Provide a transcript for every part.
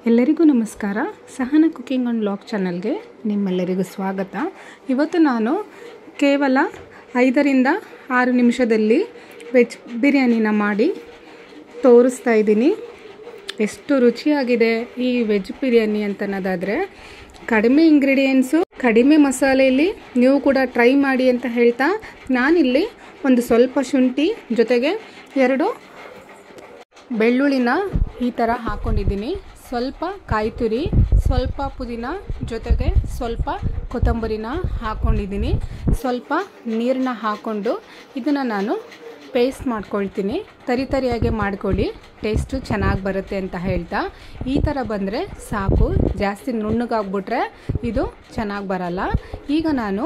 ಎಲ್ಲರಿಗೂ ನಮಸ್ಕಾರ. ಸಹನ cooking and vlog ಚಾನಲ್ಗೆ ನಿಮ್ಮೆಲ್ಲರಿಗೂ ಸ್ವಾಗತ. ಇವತ್ತು ನಾನು ಕೇವಲ 5ರಿಂದ 6 ನಿಮಿಷದಲ್ಲಿ ವೆಜ್ ಬಿರಿಯಾನಿನ ಮಾಡಿ ತೋರಿಸ್ತಾ ಇದ್ದೀನಿ. ಎಷ್ಟು ರುಚಿಯಾಗಿದೆ ಈ ವೆಜ್ ಬಿರಿಯಾನಿ ಅಂತನ್ನೋದಾದರೆ, ಕಡಿಮೆ ಇಂಗ್ರೀಡಿಯೆಂಟ್ಸು, ಕಡಿಮೆ ಮಸಾಲೆಯಲ್ಲಿ ನೀವು ಕೂಡ ಟ್ರೈ ಮಾಡಿ ಅಂತ ಹೇಳ್ತಾ, ನಾನಿಲ್ಲಿ ಒಂದು ಸ್ವಲ್ಪ ಶುಂಠಿ ಜೊತೆಗೆ 2 ಬೆಳ್ಳುಳ್ಳಿನ ಈ ಥರ ಹಾಕ್ಕೊಂಡಿದ್ದೀನಿ. ಸ್ವಲ್ಪ ಕಾಯಿ ತುರಿ, ಸ್ವಲ್ಪ ಪುದೀನ ಜೊತೆಗೆ ಸ್ವಲ್ಪ ಕೊತ್ತಂಬರಿನ ಹಾಕ್ಕೊಂಡಿದ್ದೀನಿ. ಸ್ವಲ್ಪ ನೀರನ್ನ ಹಾಕ್ಕೊಂಡು ಇದನ್ನು ನಾನು ಪೇಸ್ಟ್ ಮಾಡ್ಕೊಳ್ತೀನಿ. ತರಿಯಾಗಿ ಮಾಡ್ಕೊಳ್ಳಿ, ಟೇಸ್ಟು ಚೆನ್ನಾಗಿ ಬರುತ್ತೆ ಅಂತ ಹೇಳ್ತಾ, ಈ ಥರ ಬಂದರೆ ಸಾಕು. ಜಾಸ್ತಿ ನುಣ್ಣಗಾಗ್ಬಿಟ್ರೆ ಇದು ಚೆನ್ನಾಗಿ ಬರಲ್ಲ. ಈಗ ನಾನು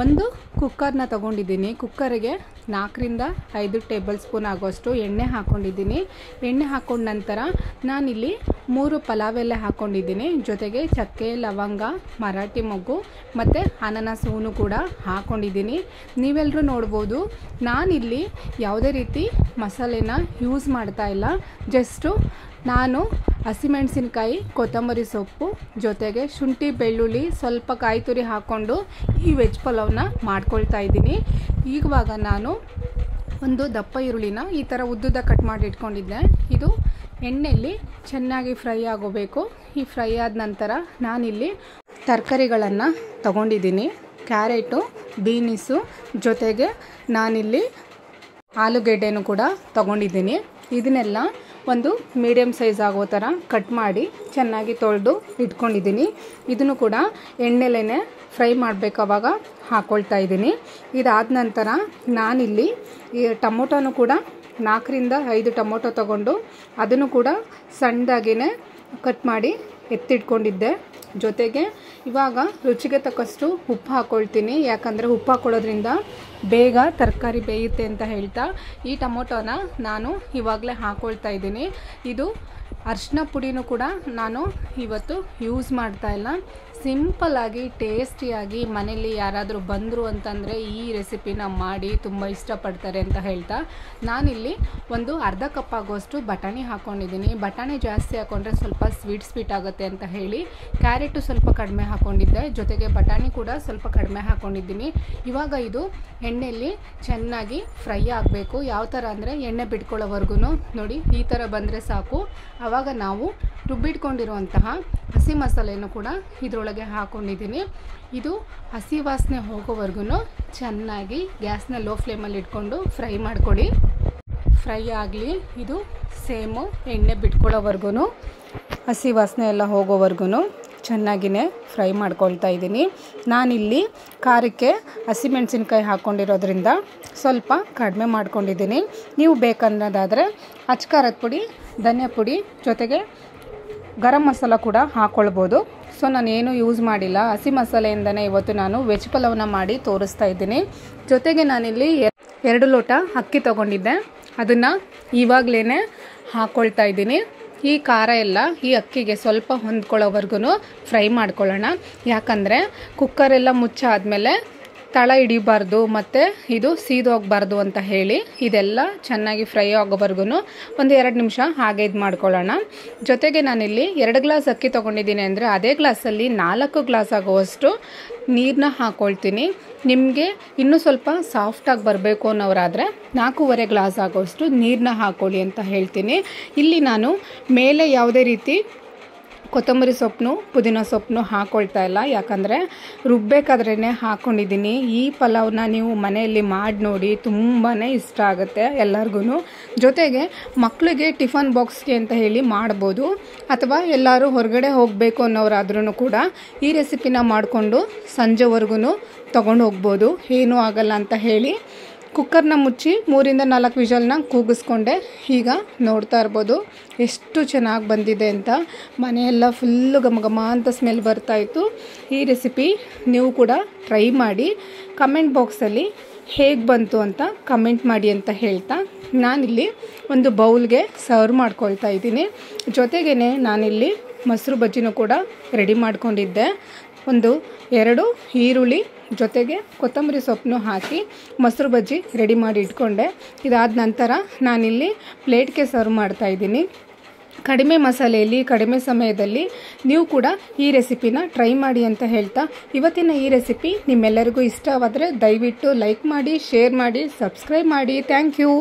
ಒಂದು ಕುಕ್ಕರ್ನ ತೊಗೊಂಡಿದ್ದೀನಿ. ಕುಕ್ಕರಿಗೆ 4ರಿಂದ 5 ಟೇಬಲ್ ಸ್ಪೂನ್ ಆಗೋಷ್ಟು ಎಣ್ಣೆ ಹಾಕ್ಕೊಂಡಿದ್ದೀನಿ. ಎಣ್ಣೆ ಹಾಕ್ಕೊಂಡ ನಂತರ ನಾನಿಲ್ಲಿ 3 ಪಲಾವ್ ಎಲೆ ಹಾಕ್ಕೊಂಡಿದ್ದೀನಿ. ಜೊತೆಗೆ ಚಕ್ಕೆ, ಲವಂಗ, ಮರಾಠಿ ಮೊಗ್ಗು ಮತ್ತು ಅನಾನಸ್ ಹೂವು ಕೂಡ ಹಾಕ್ಕೊಂಡಿದ್ದೀನಿ. ನೀವೆಲ್ಲರೂ ನೋಡ್ಬೋದು, ನಾನಿಲ್ಲಿ ಯಾವುದೇ ರೀತಿ ಮಸಾಲೆನ ಯೂಸ್ ಮಾಡ್ತಾ ಇಲ್ಲ. ಜಸ್ಟು ನಾನು ಹಸಿಮೆಣಸಿನ್ಕಾಯಿ, ಕೊತ್ತಂಬರಿ ಸೊಪ್ಪು ಜೊತೆಗೆ ಶುಂಠಿ, ಬೆಳ್ಳುಳ್ಳಿ, ಸ್ವಲ್ಪ ಕಾಯಿ ತುರಿ ಹಾಕ್ಕೊಂಡು ಈ ವೆಜ್ ಪಲಾವ್ನ ಮಾಡ್ಕೊಳ್ತಾ ಇದ್ದೀನಿ. ಇವಾಗ ನಾನು ಒಂದು ದಪ್ಪ ಈರುಳ್ಳಿನ ಈ ಥರ ಉದ್ದುದ ಕಟ್ ಮಾಡಿ ಇಟ್ಕೊಂಡಿದ್ದೆ. ಇದು ಎಣ್ಣೆಯಲ್ಲಿ ಚೆನ್ನಾಗಿ ಫ್ರೈ ಆಗೋಬೇಕು. ಈ ಫ್ರೈ ಆದ ನಂತರ ನಾನಿಲ್ಲಿ ತರಕಾರಿಗಳನ್ನು ತಗೊಂಡಿದ್ದೀನಿ. ಕ್ಯಾರೆಟು, ಬೀನಿಸು ಜೊತೆಗೆ ನಾನಿಲ್ಲಿ ಆಲೂಗೆಡ್ಡೆನೂ ಕೂಡ ತಗೊಂಡಿದ್ದೀನಿ. ಇದನ್ನೆಲ್ಲ ಒಂದು ಮೀಡಿಯಮ್ ಸೈಜ್ ಆಗೋ ಥರ ಕಟ್ ಮಾಡಿ ಚೆನ್ನಾಗಿ ತೊಳೆದು ಇಟ್ಕೊಂಡಿದ್ದೀನಿ. ಇದನ್ನು ಕೂಡ ಎಣ್ಣೆಲೇ ಫ್ರೈ ಮಾಡಬೇಕು, ಆವಾಗ ಹಾಕ್ಕೊಳ್ತಾ ಇದ್ದೀನಿ. ಇದಾದ ನಂತರ ನಾನಿಲ್ಲಿ ಈ ಟೊಮೊಟೊನೂ ಕೂಡ 4ರಿಂದ 5 ಟೊಮೊಟೊ ತೊಗೊಂಡು ಅದನ್ನು ಕೂಡ ಸಣ್ಣದಾಗಿಯೇ ಕಟ್ ಮಾಡಿ ಎತ್ತಿಟ್ಕೊಂಡಿದ್ದೆ. ಜೊತೆಗೆ ಇವಾಗ ರುಚಿಗೆ ತಕ್ಕಷ್ಟು ಉಪ್ಪು ಹಾಕ್ಕೊಳ್ತೀನಿ. ಯಾಕಂದರೆ ಉಪ್ಪು ಹಾಕ್ಕೊಳ್ಳೋದ್ರಿಂದ ಬೇಗ ತರಕಾರಿ ಬೇಯುತ್ತೆ ಅಂತ ಹೇಳ್ತಾ ಈ ಟೊಮೊಟೊನ ನಾನು ಇವಾಗಲೇ ಹಾಕ್ಕೊಳ್ತಾ ಇದ್ದೀನಿ. ಇದು ಅರಿಶಿನ ಪುಡಿನೂ ಕೂಡ ನಾನು ಇವತ್ತು ಯೂಸ್ ಮಾಡ್ತಾ ಇಲ್ಲ. ಸಿಂಪಲ್ಲಾಗಿ ಟೇಸ್ಟಿಯಾಗಿ ಮನೇಲಿ ಯಾರಾದರೂ ಬಂದರು ಅಂತಂದರೆ ಈ ರೆಸಿಪಿನ ಮಾಡಿ ತುಂಬ ಇಷ್ಟಪಡ್ತಾರೆ ಅಂತ ಹೇಳ್ತಾ ನಾನಿಲ್ಲಿ ಒಂದು ಅರ್ಧ ಕಪ್ ಆಗೋಷ್ಟು ಬಟಾಣಿ ಹಾಕ್ಕೊಂಡಿದ್ದೀನಿ. ಬಟಾಣಿ ಜಾಸ್ತಿ ಹಾಕ್ಕೊಂಡ್ರೆ ಸ್ವಲ್ಪ ಸ್ವೀಟ್ ಆಗುತ್ತೆ ಅಂತ ಹೇಳಿ ಕ್ಯಾರೆಟು ಸ್ವಲ್ಪ ಕಡಿಮೆ ಹಾಕ್ಕೊಂಡಿದ್ದೆ. ಜೊತೆಗೆ ಬಟಾಣಿ ಕೂಡ ಸ್ವಲ್ಪ ಕಡಿಮೆ ಹಾಕ್ಕೊಂಡಿದ್ದೀನಿ. ಇವಾಗ ಇದು ಎಣ್ಣೆಯಲ್ಲಿ ಚೆನ್ನಾಗಿ ಫ್ರೈ ಆಗಬೇಕು. ಯಾವ ಥರ ಅಂದರೆ ಎಣ್ಣೆ ಬಿಟ್ಕೊಳ್ಳೋವರೆಗೂ ನೋಡಿ, ಈ ಥರ ಬಂದರೆ ಸಾಕು. ಆವಾಗ ನಾವು ರುಬ್ಬಿಟ್ಕೊಂಡಿರುವಂತಹ ಹಸಿ ಮಸಾಲೆಯನ್ನು ಕೂಡ ಇದರೊಳಗೆ ಹಾಕ್ಕೊಂಡಿದ್ದೀನಿ. ಇದು ಹಸಿ ವಾಸನೆ ಹೋಗೋವರೆಗೂ ಚೆನ್ನಾಗಿ ಗ್ಯಾಸ್ನ ಲೋ ಫ್ಲೇಮಲ್ಲಿ ಇಟ್ಕೊಂಡು ಫ್ರೈ ಮಾಡ್ಕೊಳ್ಳಿ. ಫ್ರೈ ಆಗಲಿ. ಇದು ಸೇಮು ಎಣ್ಣೆ ಬಿಟ್ಕೊಳ್ಳೋವರೆಗೂ, ಹಸಿ ವಾಸನೆ ಎಲ್ಲ ಹೋಗೋವರೆಗೂ ಚೆನ್ನಾಗಿಯೇ ಫ್ರೈ ಮಾಡ್ಕೊಳ್ತಾ ಇದ್ದೀನಿ. ನಾನಿಲ್ಲಿ ಖಾರಕ್ಕೆ ಹಸಿಮೆಣಸಿನ್ಕಾಯಿ ಹಾಕ್ಕೊಂಡಿರೋದ್ರಿಂದ ಸ್ವಲ್ಪ ಕಡಿಮೆ ಮಾಡ್ಕೊಂಡಿದ್ದೀನಿ. ನೀವು ಬೇಕನ್ನೋದಾದರೆ ಅಚ್ಕಾರದ ಪುಡಿ, ಧನಿಯಾ ಪುಡಿ ಜೊತೆಗೆ ಗರಂ ಮಸಾಲ ಕೂಡ ಹಾಕ್ಕೊಳ್ಬೋದು. ಸೊ ನಾನೇನು ಯೂಸ್ ಮಾಡಿಲ್ಲ. ಹಸಿ ಮಸಾಲೆಯಿಂದನೇ ಇವತ್ತು ನಾನು ವೆಜ್ ಪಲಾವ್ನ ಮಾಡಿ ತೋರಿಸ್ತಾ ಇದ್ದೀನಿ. ಜೊತೆಗೆ ನಾನಿಲ್ಲಿ 2 ಲೋಟ ಅಕ್ಕಿ ತೊಗೊಂಡಿದ್ದೆ. ಅದನ್ನು ಇವಾಗಲೇ ಹಾಕ್ಕೊಳ್ತಾ ಇದ್ದೀನಿ. ಈ ಖಾರ ಎಲ್ಲ ಈ ಅಕ್ಕಿಗೆ ಸ್ವಲ್ಪ ಹೊಂದ್ಕೊಳ್ಳೋವರೆಗೂ ಫ್ರೈ ಮಾಡ್ಕೊಳ್ಳೋಣ. ಯಾಕಂದರೆ ಕುಕ್ಕರೆಲ್ಲ ಮುಚ್ಚಾದ್ಮೇಲೆ ತಳ ಹಿಡಿಬಾರ್ದು ಮತ್ತು ಇದು ಸೀದೋಗಬಾರ್ದು ಅಂತ ಹೇಳಿ ಇದೆಲ್ಲ ಚೆನ್ನಾಗಿ ಫ್ರೈ ಆಗೋವರೆಗೂ ಒಂದು 2 ನಿಮಿಷ ಹಾಗೆ ಇದು ಮಾಡ್ಕೊಳ್ಳೋಣ. ಜೊತೆಗೆ ನಾನಿಲ್ಲಿ 2 ಗ್ಲಾಸ್ ಅಕ್ಕಿ ತೊಗೊಂಡಿದ್ದೀನಿ ಅಂದರೆ ಅದೇ ಗ್ಲಾಸಲ್ಲಿ 4 ಗ್ಲಾಸ್ ಆಗುವಷ್ಟು ನೀರನ್ನ ಹಾಕ್ಕೊಳ್ತೀನಿ. ನಿಮಗೆ ಇನ್ನೂ ಸ್ವಲ್ಪ ಸಾಫ್ಟಾಗಿ ಬರಬೇಕು ಅನ್ನೋರಾದರೆ 4.5 ಗ್ಲಾಸ್ ಆಗೋಷ್ಟು ನೀರನ್ನ ಹಾಕ್ಕೊಳ್ಳಿ ಅಂತ ಹೇಳ್ತೀನಿ. ಇಲ್ಲಿ ನಾನು ಮೇಲೆ ಯಾವುದೇ ರೀತಿ ಕೊತ್ತಂಬರಿ ಸೊಪ್ಪು, ಪುದೀನ ಸೊಪ್ಪು ಹಾಕ್ಕೊಳ್ತಾ ಇಲ್ಲ. ಯಾಕಂದರೆ ರುಬ್ಬೇಕಾದ್ರೇ ಹಾಕ್ಕೊಂಡಿದ್ದೀನಿ. ಈ ಪಲಾವ್ನ ನೀವು ಮನೆಯಲ್ಲಿ ಮಾಡಿ ನೋಡಿ, ತುಂಬಾ ಇಷ್ಟ ಆಗುತ್ತೆ ಎಲ್ಲರಿಗೂ. ಜೊತೆಗೆ ಮಕ್ಕಳಿಗೆ ಟಿಫನ್ ಬಾಕ್ಸ್ಗೆ ಅಂತ ಹೇಳಿ ಮಾಡ್ಬೋದು, ಅಥವಾ ಎಲ್ಲರೂ ಹೊರಗಡೆ ಹೋಗಬೇಕು ಅನ್ನೋರಾದ್ರೂ ಕೂಡ ಈ ರೆಸಿಪಿನ ಮಾಡಿಕೊಂಡು ಸಂಜೆವರೆಗೂ ತೊಗೊಂಡು ಹೋಗ್ಬೋದು, ಏನೂ ಆಗಲ್ಲ ಅಂತ ಹೇಳಿ ಕುಕ್ಕರ್ನ ಮುಚ್ಚಿ 3ರಿಂದ 4 ವಿಷಲ್ನ ಕೂಗಿಸ್ಕೊಂಡೆ. ಈಗ ನೋಡ್ತಾ ಇರ್ಬೋದು ಎಷ್ಟು ಚೆನ್ನಾಗಿ ಬಂದಿದೆ ಅಂತ. ಮನೆಯೆಲ್ಲ ಫುಲ್ಲು ಘಮ ಅಂತ ಸ್ಮೆಲ್ ಬರ್ತಾಯಿತ್ತು. ಈ ರೆಸಿಪಿ ನೀವು ಕೂಡ ಟ್ರೈ ಮಾಡಿ ಕಮೆಂಟ್ ಬಾಕ್ಸಲ್ಲಿ ಹೇಗೆ ಬಂತು ಅಂತ ಕಮೆಂಟ್ ಮಾಡಿ ಅಂತ ಹೇಳ್ತಾ ನಾನಿಲ್ಲಿ ಒಂದು ಬೌಲ್ಗೆ ಸರ್ವ್ ಮಾಡ್ಕೊಳ್ತಾ ಇದ್ದೀನಿ. ಜೊತೆಗೇ ನಾನಿಲ್ಲಿ ಮೊಸರು ಬಜ್ಜಿನೂ ಕೂಡ ರೆಡಿ ಮಾಡ್ಕೊಂಡಿದ್ದೆ. ಒಂದು 2 ಈರುಳ್ಳಿ ಜೊತೆಗೆ ಕೊತ್ತಂಬರಿ ಸೊಪ್ಪನ್ನು ಹಾಕಿ ಮೊಸರು ಬಜ್ಜಿ ರೆಡಿ ಮಾಡಿ ಇಟ್ಕೊಂಡೆ. ಇದಾದ ನಂತರ ನಾನಿಲ್ಲಿ ಪ್ಲೇಟ್ಗೆ ಸರ್ವ್ ಮಾಡ್ತಾಯಿದ್ದೀನಿ. ಕಡಿಮೆ ಮಸಾಲೆಯಲ್ಲಿ ಕಡಿಮೆ ಸಮಯದಲ್ಲಿ ನೀವು ಕೂಡ ಈ ರೆಸಿಪಿನ ಟ್ರೈ ಮಾಡಿ ಅಂತ ಹೇಳ್ತಾ, ಇವತ್ತಿನ ಈ ರೆಸಿಪಿ ನಿಮ್ಮೆಲ್ಲರಿಗೂ ಇಷ್ಟವಾದರೆ ದಯವಿಟ್ಟು ಲೈಕ್ ಮಾಡಿ, ಶೇರ್ ಮಾಡಿ, ಸಬ್ಸ್ಕ್ರೈಬ್ ಮಾಡಿ. Thank you.